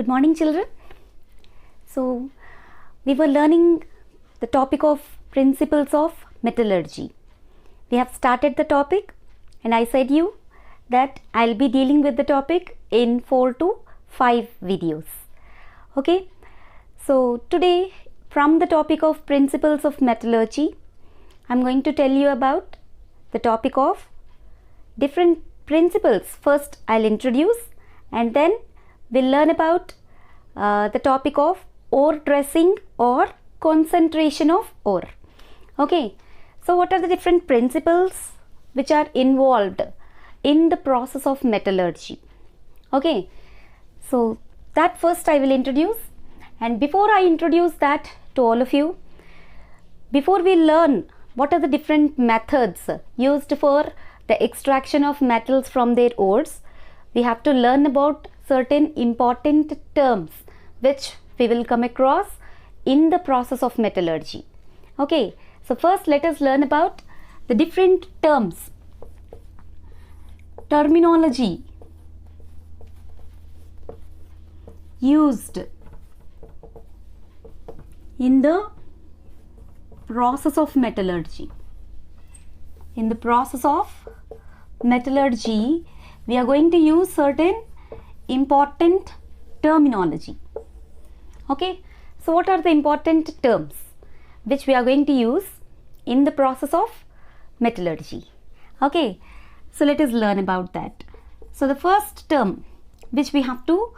Good morning, children. So, we were learning the topic of principles of metallurgy. We have started the topic, and I said you that I'll be dealing with the topic in 4 to 5 videos. Okay. So, today from the topic of principles of metallurgy, I'm going to tell you about the topic of different principles. First, I'll introduce, and then we'll learn about the topic of ore dressing or concentration of ore. Okay, so what are the different principles which are involved in the process of metallurgy? Okay, so that first I will introduce, and before I introduce that to all of you, before we learn what are the different methods used for the extraction of metals from their ores, we have to learn about certain important terms which we will come across in the process of metallurgy. Okay, so first let us learn about the different terms, terminology used in the process of metallurgy. In the process of metallurgy, we are going to use certain important terminology. Okay, so what are the important terms which we are going to use in the process of metallurgy? Okay, so let us learn about that. So the first term which we have to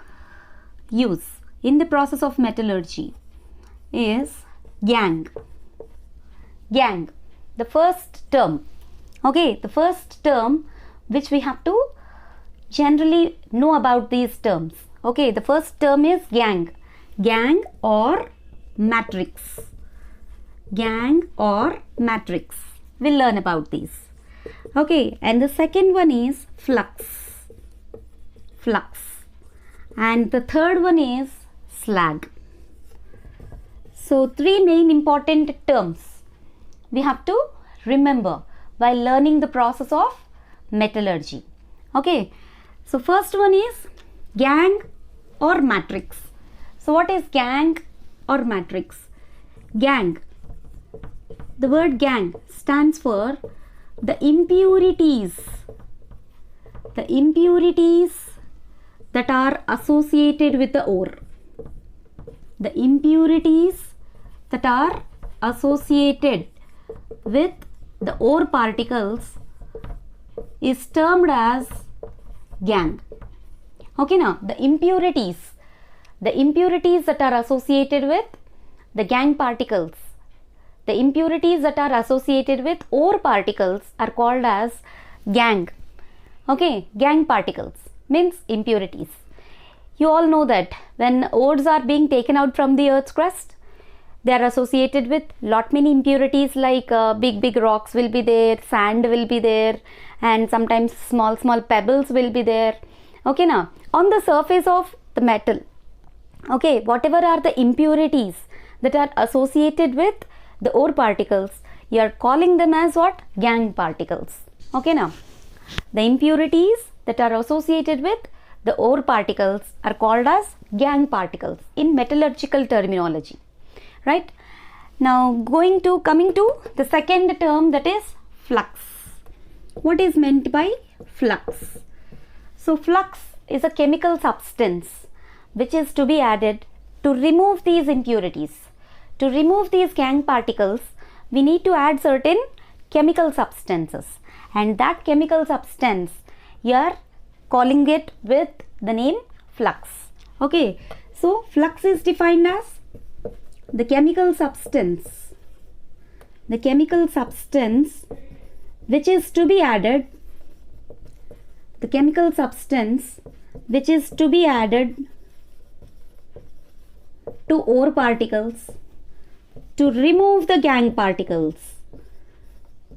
use in the process of metallurgy is gangue. Gangue, the first term. Okay, the first term which we have to generally know about these terms. Okay, the first term is gangue. Gangue or matrix. Gangue or matrix. We'll learn about these. Okay, and the second one is flux. Flux. And the third one is slag. So, three main important terms we have to remember while learning the process of metallurgy. Okay, so first one is gangue or matrix. So what is gangue or matrix? Gangue, the word gangue stands for the impurities that are associated with the ore. The impurities that are associated with the ore particles is termed as gangue. Okay, now the impurities that are associated with the gangue particles, the impurities that are associated with ore particles are called as gangue. Okay, gangue particles means impurities. You all know that when ores are being taken out from the earth's crust, they are associated with lot many impurities like big rocks will be there, sand will be there, and sometimes small pebbles will be there. Okay, now on the surface of the metal, okay, whatever are the impurities that are associated with the ore particles, you are calling them as what? Gangue particles. Okay, now the impurities that are associated with the ore particles are called as gangue particles in metallurgical terminology. Right? Now coming to the second term, that is flux. What is meant by flux? So flux is a chemical substance which is to be added to remove these impurities. To remove these gangue particles, we need to add certain chemical substances, and that chemical substance you are calling it with the name flux. Okay, so flux is defined as the chemical substance which is to be added, to ore particles to remove the gangue particles.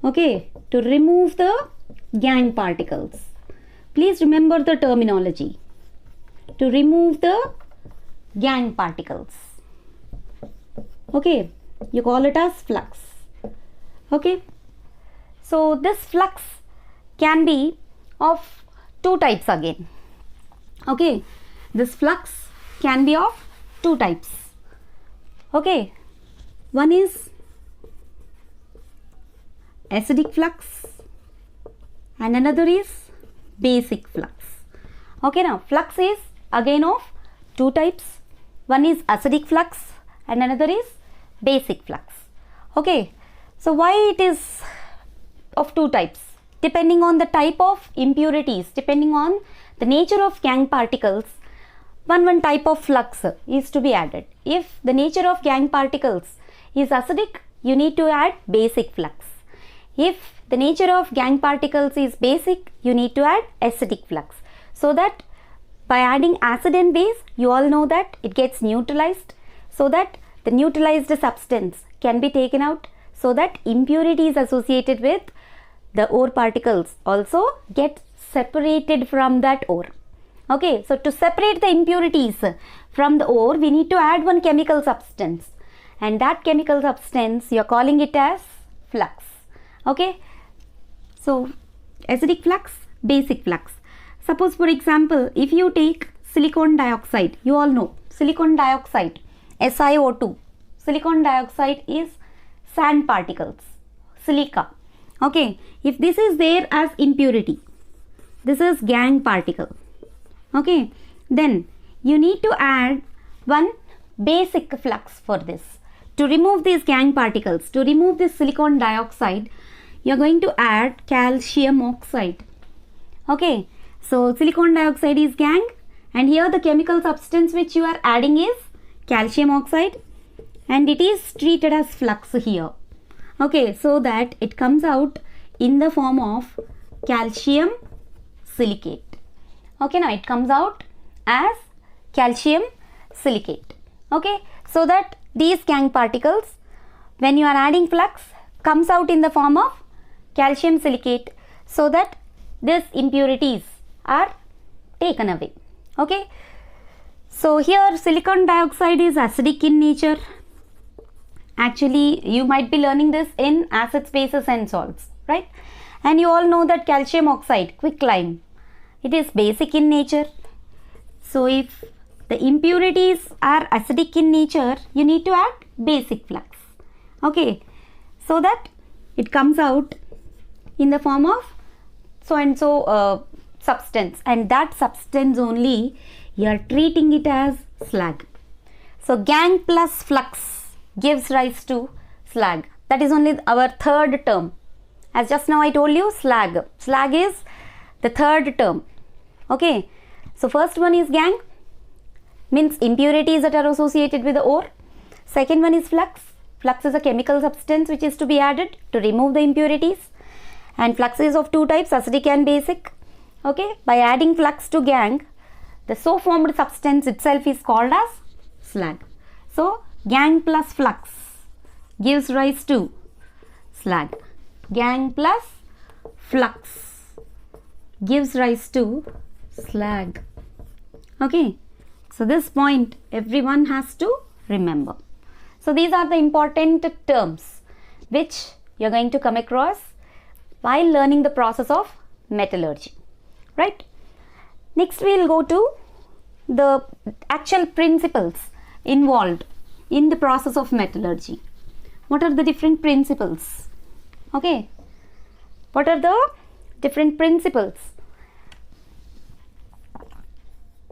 Okay, to remove the gangue particles. Please remember the terminology. To remove the gangue particles. Okay, you call it as flux. Okay, so this flux can be of two types again. Okay, this flux can be of two types. Okay, one is acidic flux and another is basic flux. Okay, now flux is again of two types. One is acidic flux and another is basic flux. Okay, so why it is of two types? Depending on the type of impurities, depending on the nature of gangue particles, one type of flux is to be added. If the nature of gangue particles is acidic, you need to add basic flux. If the nature of gangue particles is basic, you need to add acidic flux. So that by adding acid and base, you all know that it gets neutralized, so that the neutralized substance can be taken out, so that impurities associated with the ore particles also get separated from that ore. Okay, so to separate the impurities from the ore, we need to add one chemical substance, and that chemical substance you are calling it as flux. Okay, so acidic flux, basic flux. Suppose for example, if you take silicon dioxide, you all know silicon dioxide, SiO2. Silicon dioxide is sand particles, silica. Okay, if this is there as impurity, this is gangue particle. Okay, then you need to add one basic flux for this. To remove these gangue particles, to remove this silicon dioxide, you are going to add calcium oxide. Okay, so silicon dioxide is gangue, and here the chemical substance which you are adding is calcium oxide, and it is treated as flux here. Okay, so that it comes out in the form of calcium silicate. Okay, now it comes out as calcium silicate. Okay, so that these gangue particles, when you are adding flux, comes out in the form of calcium silicate, so that these impurities are taken away. Okay, so here silicon dioxide is acidic in nature. Actually, you might be learning this in acids, bases and salts, right? And you all know that calcium oxide, quicklime, it is basic in nature. So if the impurities are acidic in nature, you need to add basic flux. Okay, so that it comes out in the form of so and so substance, and that substance only you are treating it as slag. So gangue plus flux gives rise to slag. That is only our third term. As just now I told you, slag. Slag is the third term. Okay, so first one is gangue, means impurities that are associated with the ore. Second one is flux. Flux is a chemical substance which is to be added to remove the impurities, and flux is of two types, acidic and basic. Okay, by adding flux to gangue, the so formed substance itself is called as slag. So gangue plus flux gives rise to slag. Gangue plus flux gives rise to slag. Okay, so this point everyone has to remember. So these are the important terms which you are going to come across while learning the process of metallurgy, right? Next we will go to the actual principles involved in the process of metallurgy. What are the different principles? Okay, what are the different principles?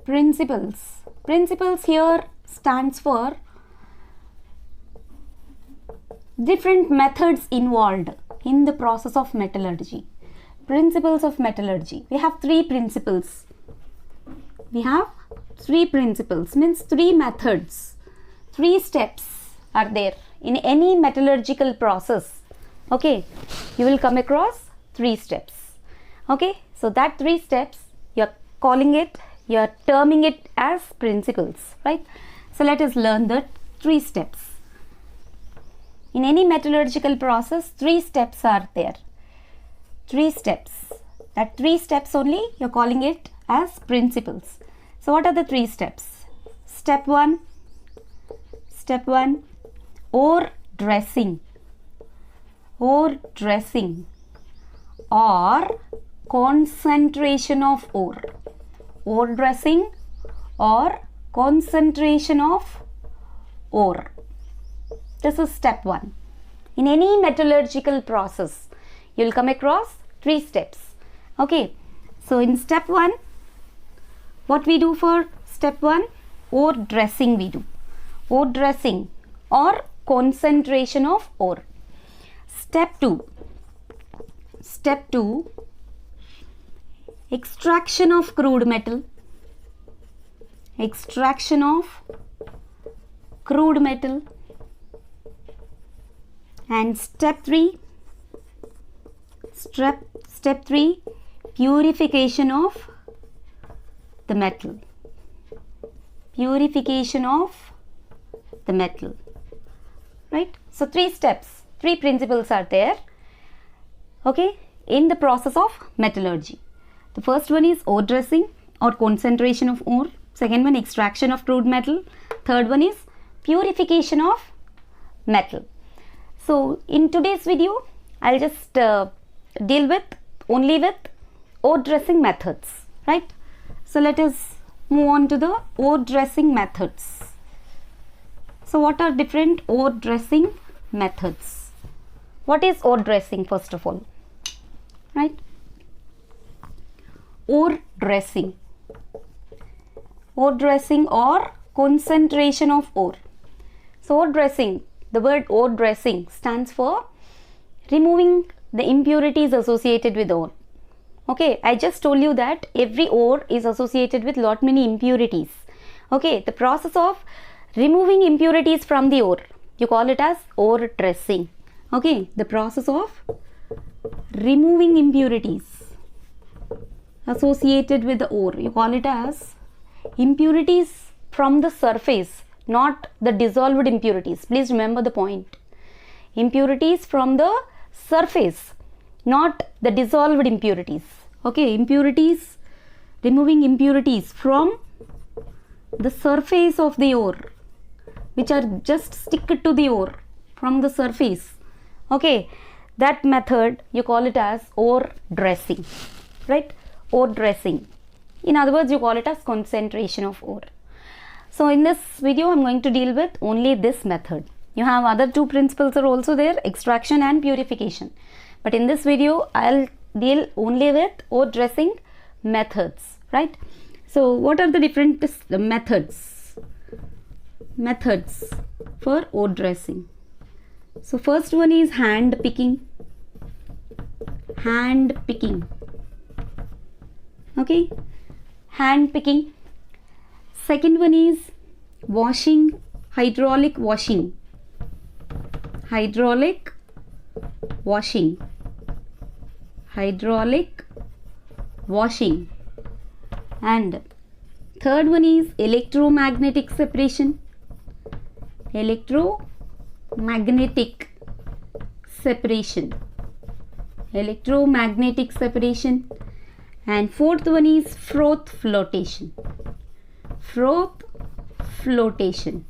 Principles here stands for different methods involved in the process of metallurgy. Principles of metallurgy. We have three principles. Means three methods. 3 steps are there in any metallurgical process. Okay, you will come across 3 steps. Okay, so that 3 steps you are calling it, you are terming it as principles, right? So let us learn the 3 steps. In any metallurgical process, 3 steps are there. 3 steps. That 3 steps only you are calling it as principles. So what are the 3 steps? Step 1, ore dressing. Ore dressing or concentration of ore. Ore dressing or concentration of ore. This is step 1. In any metallurgical process, you will come across 3 steps. Okay, so in step 1, what we do for step 1? Ore dressing we do. Ore dressing or concentration of ore. Step 2. Step 2, extraction of crude metal. Extraction of crude metal. And step 3, purification of the metal. Purification of the metal. Right? So 3 steps, 3 principles are there. Okay, in the process of metallurgy. The first one is ore dressing or concentration of ore. Second one, extraction of crude metal. Third one is purification of metal. So in today's video, I'll just deal with only with ore dressing methods, right? So let us move on to the ore dressing methods. So what are different ore dressing methods? What is ore dressing first of all, right? Ore dressing. Ore dressing or concentration of ore. So ore dressing, the word ore dressing stands for removing the impurities associated with ore. Okay, I just told you that every ore is associated with lot many impurities. Okay, the process of removing impurities from the ore, you call it as ore dressing. Okay, the process of removing impurities associated with the ore, you call it as impurities from the surface, not the dissolved impurities. Please remember the point. Impurities from the surface, not the dissolved impurities. Okay, impurities, removing impurities from the surface of the ore, which are just stick to the ore from the surface. Okay, that method you call it as ore dressing, right? Ore dressing. In other words, you call it as concentration of ore. So in this video, I'm going to deal with only this method. You have other 2 principles are also there, extraction and purification. But in this video, I'll deal only with ore dressing methods, right? So what are the different methods? Methods for ore dressing. So first one is hand picking. Hand picking. Okay, hand picking. Second one is washing, hydraulic washing. Hydraulic washing. Hydraulic washing. And third one is electromagnetic separation. Electromagnetic separation. Electromagnetic separation. And fourth one is froth flotation. Froth flotation.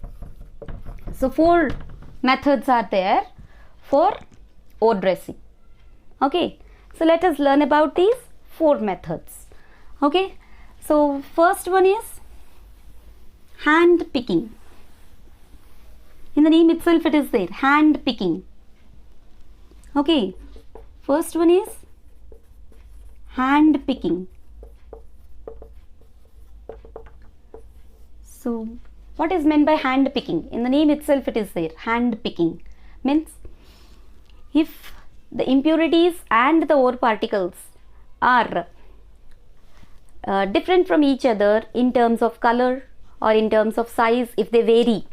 So 4 methods are there for ore dressing. Okay, so let us learn about these 4 methods. Okay, so first one is hand picking. In the name itself it is there, hand picking. Okay, first one is hand picking. So what is meant by hand picking? In the name itself it is there, hand picking. Means if the impurities and the ore particles are different from each other in terms of color or in terms of size, if they vary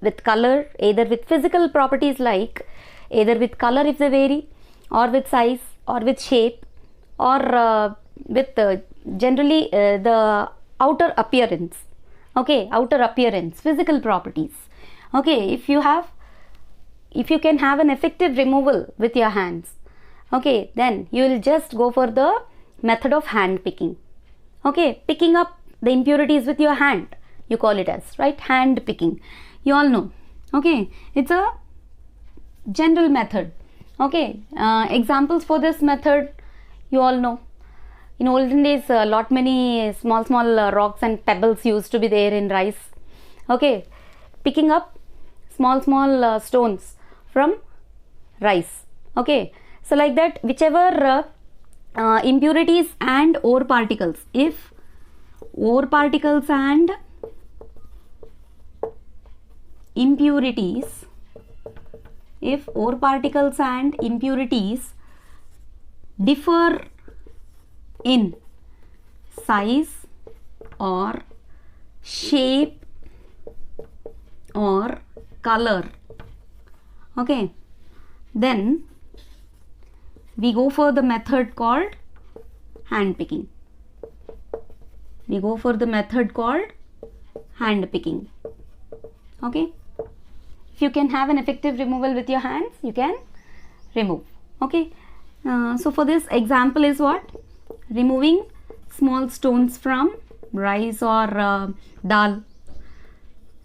with color, either with physical properties like either with color if they vary, or with size, or with shape, or with generally the outer appearance. Okay, outer appearance, physical properties. Okay, if you can have an effective removal with your hands, okay, then you will just go for the method of hand picking. Okay, picking up the impurities with your hand, you call it as, right, hand picking. You all know. Okay, it's a general method. Okay, examples for this method you all know. in olden days, lot many small rocks and pebbles used to be there in rice. Okay, picking up small stones from rice. Okay, so like that, whichever impurities and ore particles, if ore particles and impurities, if ore particles and impurities differ in size or shape or color, okay, then we go for the method called hand picking. We go for the method called hand picking. Okay, if you can have an effective removal with your hands, you can remove. Okay, so for this example is what? Removing small stones from rice or dal.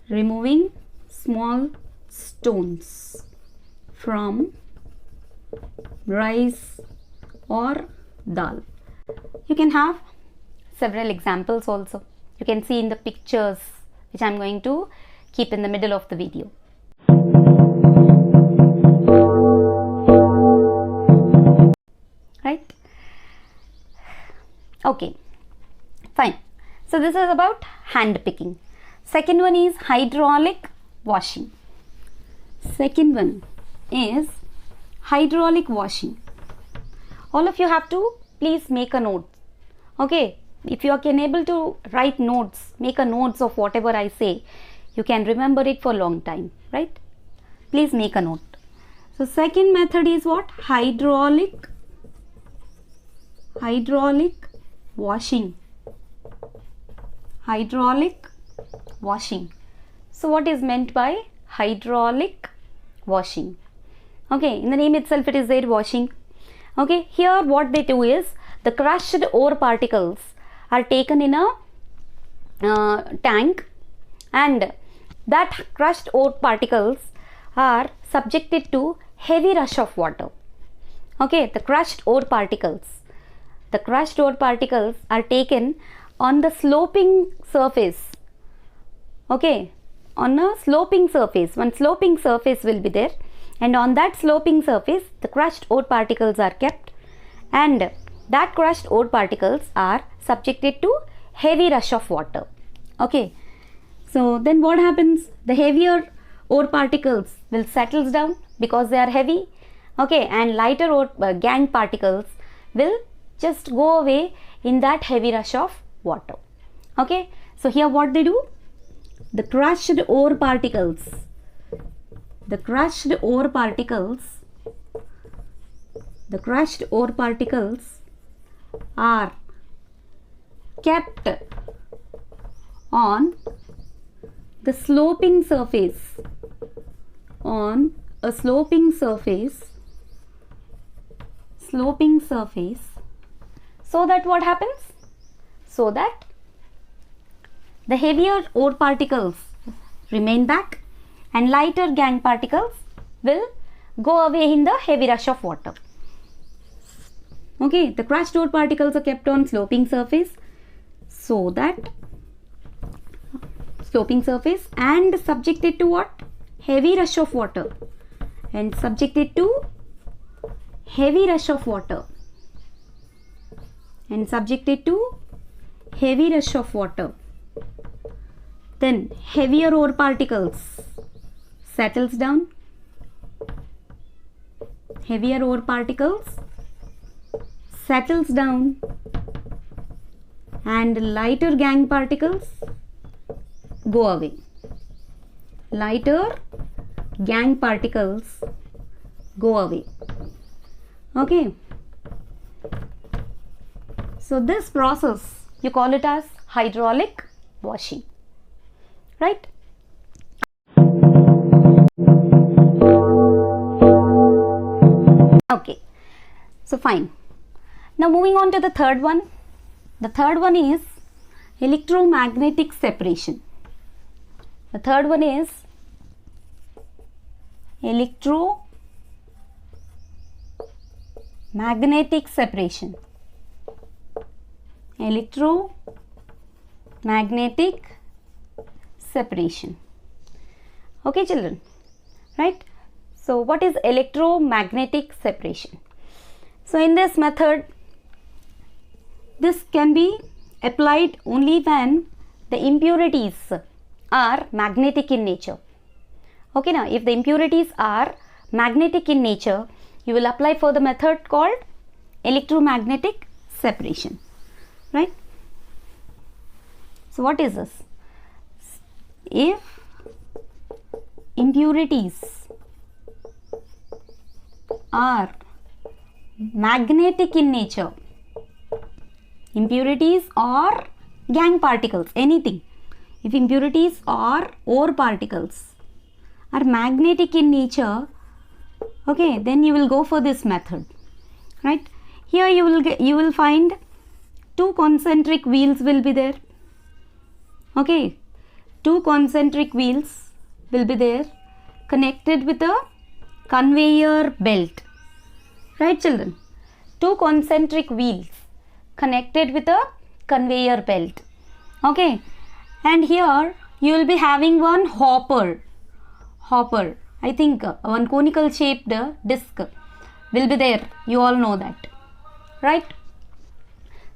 Removing small stones from rice or dal. You can have several examples also. You can see in the pictures which I am going to keep in the middle of the video. Right? Okay, fine. So this is about hand picking. Second one is hydraulic washing. Second one is hydraulic washing. All of you have to please make a note. Okay, if you are able to write notes, make a notes of whatever I say, you can remember it for a long time, right? Please make a note. So second method is what? Hydraulic washing. Hydraulic washing. So what is meant by hydraulic washing? Okay, in the name itself it is there, washing. Okay, here what they do is the crushed ore particles are taken in a tank, and that crushed ore particles are subjected to heavy rush of water. Okay, the crushed ore particles are taken on the sloping surface. Okay, on a sloping surface, one sloping surface will be there, and on that sloping surface the crushed ore particles are kept, and that crushed ore particles are subjected to heavy rush of water. Okay, so then what happens? The heavier ore particles will settle down because they are heavy. Okay, and lighter ore gangue particles will just go away in that heavy rush of water. Okay, so here what they do? The crushed ore particles are kept on the sloping surface, so that what happens? So that the heavier ore particles remain back and lighter gangue particles will go away in the heavy rush of water. Okay, the crushed ore particles are kept on sloping surface, so that sloping surface, and subjected to what? Heavy rush of water, and subjected to heavy rush of water, and subjected to heavy rush of water. Then heavier ore particles settles down, heavier ore particles settles down, and lighter gangue particles go away. Lighter gangue particles go away. Okay, so this process you call it as hydraulic washing, right? Okay, so fine. Now moving on to the third one. The third one is electromagnetic separation. The third one is electromagnetic separation. electromagnetic separation. Okay children, right? So what is electromagnetic separation? So in this method, this can be applied only when the impurities are magnetic in nature. Okay, now if the impurities are magnetic in nature, you will apply for the method called electromagnetic separation, right? So what is this? If impurities are magnetic in nature, impurities or gangue particles, anything, if impurities or ore particles are magnetic in nature, okay, then you will go for this method, right? Here you will find two concentric wheels will be there. Okay, two concentric wheels will be there connected with a conveyor belt, right children? Two concentric wheels connected with a conveyor belt. Okay, and here you will be having one hopper, I think one conical shaped disc will be there, you all know that, right?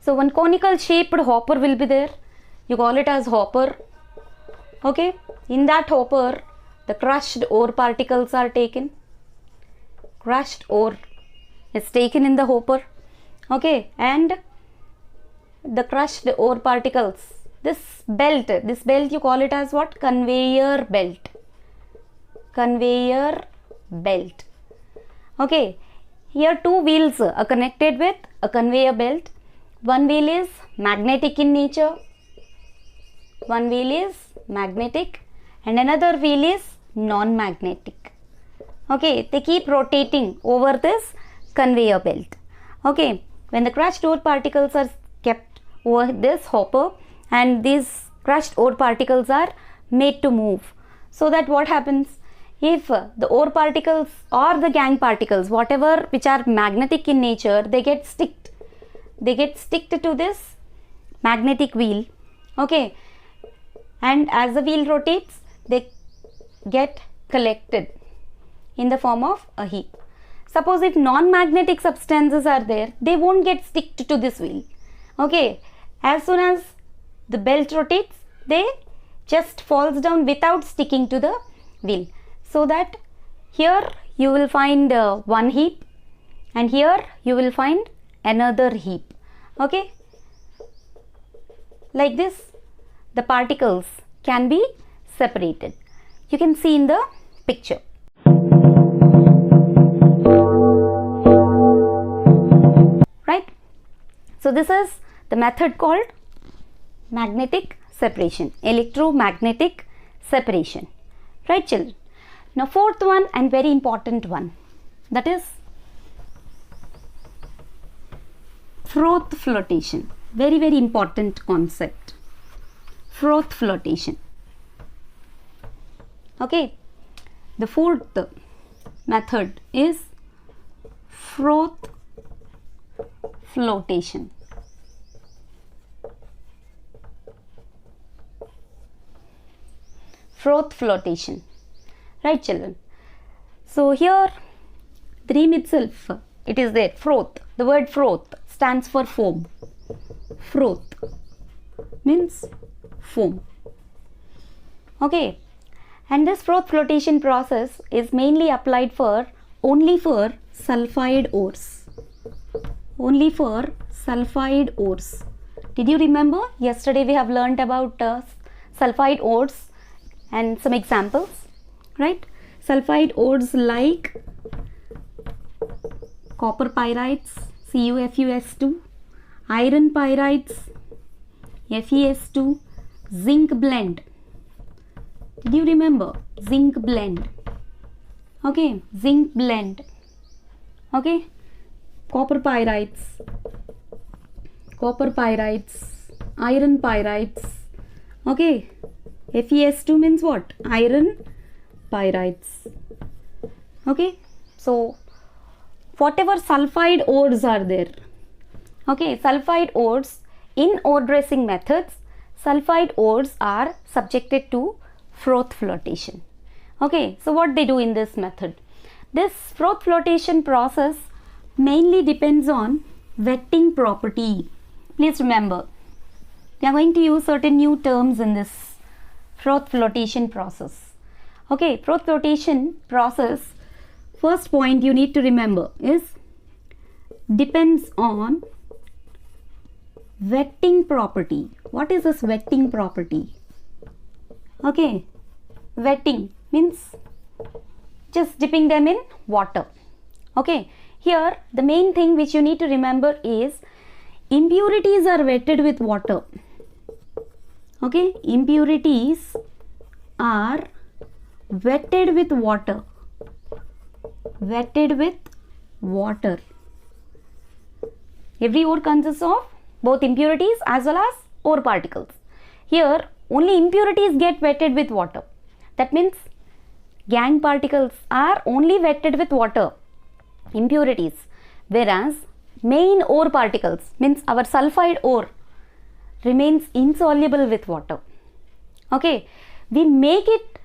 So one conical shaped hopper will be there, you call it as hopper. Okay, in that hopper the crushed ore particles are taken, crushed ore is taken in the hopper. Okay, and the crushed ore particles, this belt you call it as what? Conveyor belt. Okay, here two wheels are connected with a conveyor belt. One wheel is magnetic in nature, and another wheel is non-magnetic. Okay, they keep rotating over this conveyor belt. Okay, when the crushed ore particles are kept over this hopper and these crushed ore particles are made to move, so that what happens, if the ore particles or the gangue particles, whatever which are magnetic in nature, they get sticked to this magnetic wheel. Okay, and as the wheel rotates, they get collected in the form of a heap. Suppose if non-magnetic substances are there, they won't get sticked to this wheel. Okay, as soon as the belt rotates, they just falls down without sticking to the wheel. So that here you will find one heap and here you will find another heap. Okay, like this the particles can be separated. You can see in the picture. Right? So this is the method called magnetic separation, electromagnetic separation. Right children? Now fourth one and very important one, that is froth flotation. Very important concept, froth flotation. Okay, the fourth method is froth flotation. Froth flotation. Right children? So here the name itself, it is there, froth. The word froth stands for foam. Froth means foam. Okay, and this froth flotation process is mainly applied only for sulfide ores. Only for sulfide ores. Did you remember? Yesterday we have learnt about sulfide ores and some examples. Right? Sulfide ores like copper pyrites, CuFeS2, iron pyrites, FeS2, zinc blende. Did you remember? Zinc blende. Okay, zinc blende. Okay, copper pyrites, iron pyrites. Okay, FeS2 means what? Iron pyrites. Okay, so whatever sulfide ores are there, okay, sulfide ores in ore dressing methods, sulfide ores are subjected to froth flotation. Okay, so what they do in this method? This froth flotation process mainly depends on wetting property. Please remember, we are going to use certain new terms in this froth flotation process. Okay, froth flotation process, first point you need to remember is depends on wetting property. What is this wetting property? Okay, wetting means just dipping them in water. Okay, here the main thing which you need to remember is impurities are wetted with water. Okay, impurities are wetted with water. Wetted with water. Every ore consists of both impurities as well as ore particles. Here only impurities get wetted with water. That means gangue particles are only wetted with water, impurities, whereas main ore particles means our sulfide ore remains insoluble with water. Okay, we make it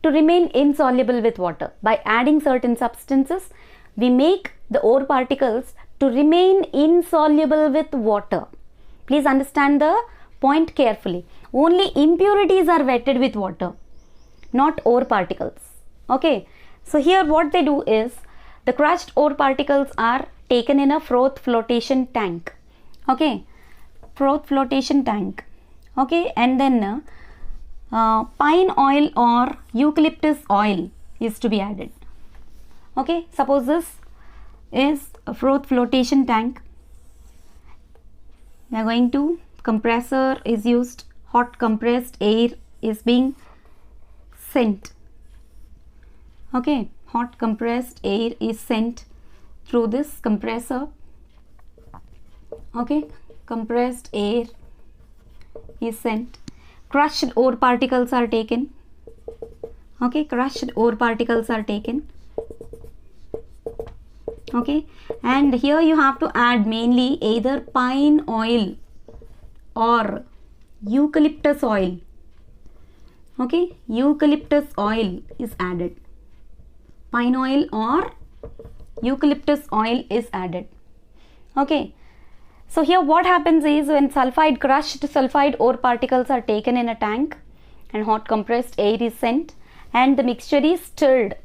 to remain insoluble with water by adding certain substances. We make the ore particles to remain insoluble with water. Please understand the point carefully. Only impurities are wetted with water, not ore particles. Okay, so here what they do is the crushed ore particles are taken in a froth flotation tank. Okay, froth flotation tank. Okay, and then pine oil or eucalyptus oil is to be added. Okay, suppose this is a froth flotation tank. We are going to, compressor is used, hot compressed air is being sent. Okay, hot compressed air is sent through this compressor. Okay, compressed air is sent. Crushed ore particles are taken. Okay, crushed ore particles are taken. Okay, and here you have to add mainly either pine oil or eucalyptus oil. Okay, eucalyptus oil is added. Pine oil or eucalyptus oil is added. Okay, so here what happens is when crushed sulfide ore particles are taken in a tank and hot compressed air is sent and the mixture is stirred,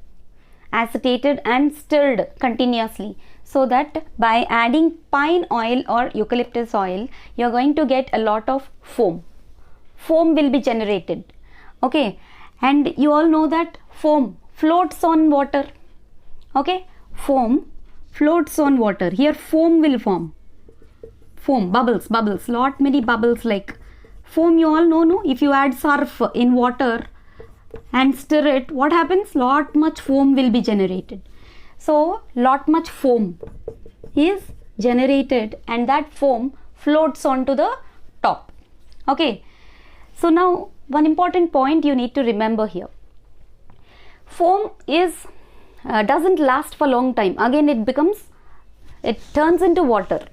acetated and stirred continuously, so that by adding pine oil or eucalyptus oil you are going to get a lot of foam. Foam will be generated. Okay, and you all know that foam floats on water. Okay, foam floats on water. Here foam will form. Foam, bubbles, lot many bubbles like foam. You all know, no? If you add surf in water and stir it, what happens? Lot much foam will be generated. So lot much foam is generated and that foam floats onto the top. Okay, so now one important point you need to remember here. Foam is doesn't last for long time. Again it turns into water.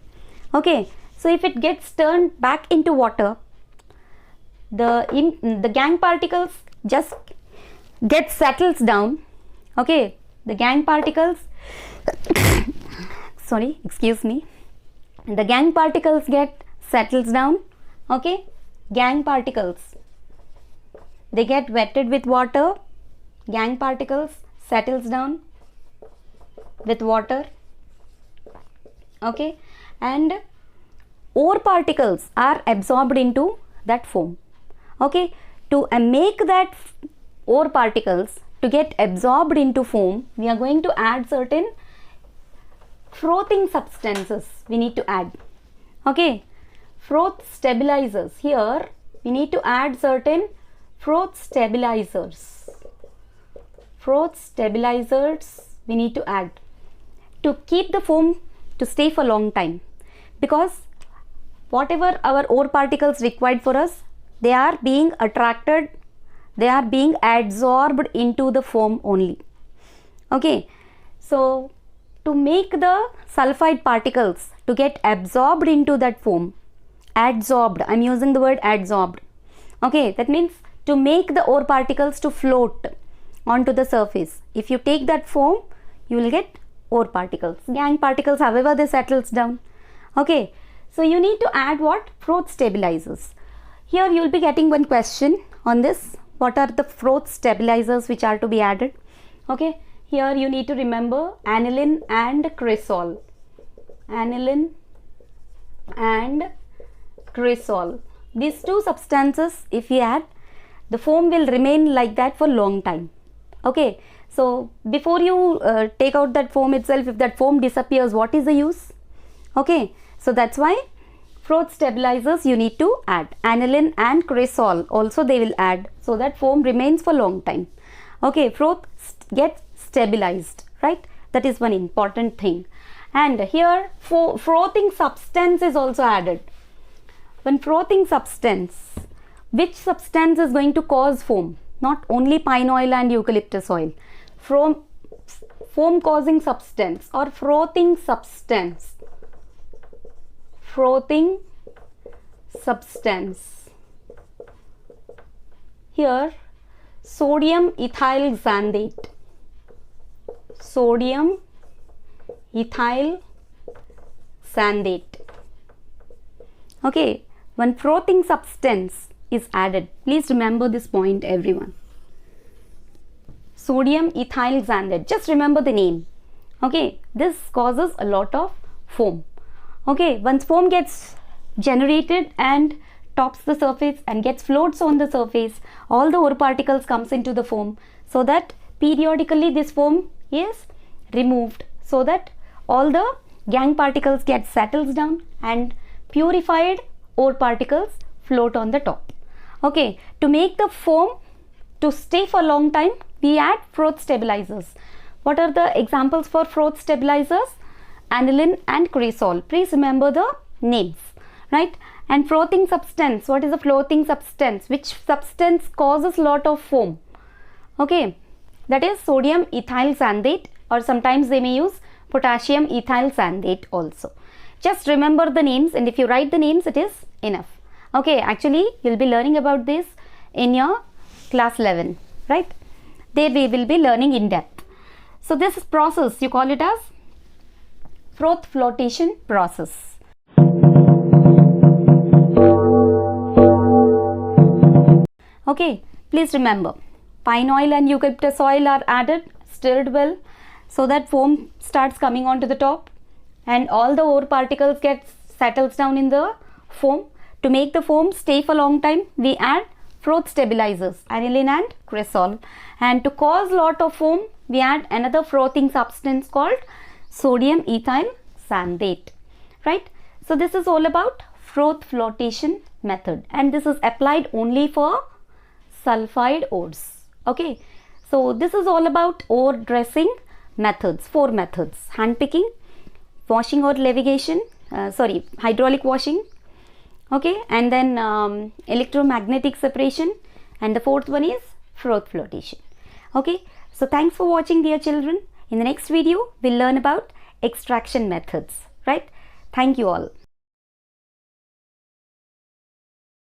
Okay, so if it gets turned back into water, the gangue particles just settles down. Okay, the gangue particles sorry, excuse me, the gangue particles settles down. Okay, gangue particles, they get wetted with water. Gangue particles settles down with water. Okay, and ore particles are absorbed into that foam. Okay, to make that ore particles to get absorbed into foam, we are going to add certain frothing substances. We need to add. Okay, froth stabilizers. Here we need to add certain froth stabilizers. Froth stabilizers we need to add to keep the foam to stay for long time, because whatever our ore particles required for us, they are being attracted, they are being absorbed into the foam only. Okay, so to make the sulfide particles to get absorbed into that foam, adsorbed. I'm using the word adsorbed. Okay, that means to make the ore particles to float onto the surface. If you take that foam, you will get ore particles, gangue particles, however they settles down. Okay, so you need to add what? Froth stabilizers. Here you will be getting one question on this. What are the froth stabilizers which are to be added? Okay, here you need to remember aniline and cresol. Aniline and cresol. These two substances, if we add, the foam will remain like that for long time. Okay, so before you take out that foam itself, if that foam disappears, what is the use? Okay, so that's why froth stabilizers you need to add. Aniline and cresol also they will add, so that foam remains for long time. Okay, froth gets stabilized, right? That is one important thing. And here frothing substance is also added. When frothing substance, which substance is going to cause foam? Not only pine oil and eucalyptus oil. Foam causing substance or frothing substance. Frothing substance. Here sodium ethyl xanthate. Sodium ethyl xanthate. Okay, when frothing substance is added, please remember this point, everyone. Sodium ethyl xanthate, just remember the name. Okay, this causes a lot of foam. Okay, once foam gets generated and tops the surface and gets floats on the surface, all the ore particles comes into the foam, so that periodically this foam is removed, so that all the gangue particles get settles down and purified ore particles float on the top. Okay, to make the foam to stay for a long time, we add froth stabilizers. What are the examples for froth stabilizers? Aniline and cresol. Please remember the names, right? And frothing substance. What is a frothing substance? Which substance causes lot of foam? Okay, that is sodium ethyl xanthate, or sometimes they may use potassium ethyl xanthate also. Just remember the names, and if you write the names, it is enough. Okay, actually you'll be learning about this in your class 11, right? There we will be learning in depth. So this process, you call it as froth flotation process. Okay, please remember, pine oil and eucalyptus oil are added, stirred well, so that foam starts coming onto the top and all the ore particles get settles down in the foam. To make the foam stay for a long time, we add froth stabilizers, aniline and cresol. And to cause lot of foam, we add another frothing substance called sodium ethyl xanthate, right? So this is all about froth flotation method, and this is applied only for sulfide ores. Okay, so this is all about ore dressing methods, 4 methods: hand picking, washing or levitation, hydraulic washing, okay, and then electromagnetic separation, and the 4th one is froth flotation. Okay, so thanks for watching, dear children. In the next video we'll learn about extraction methods, right? Thank you all.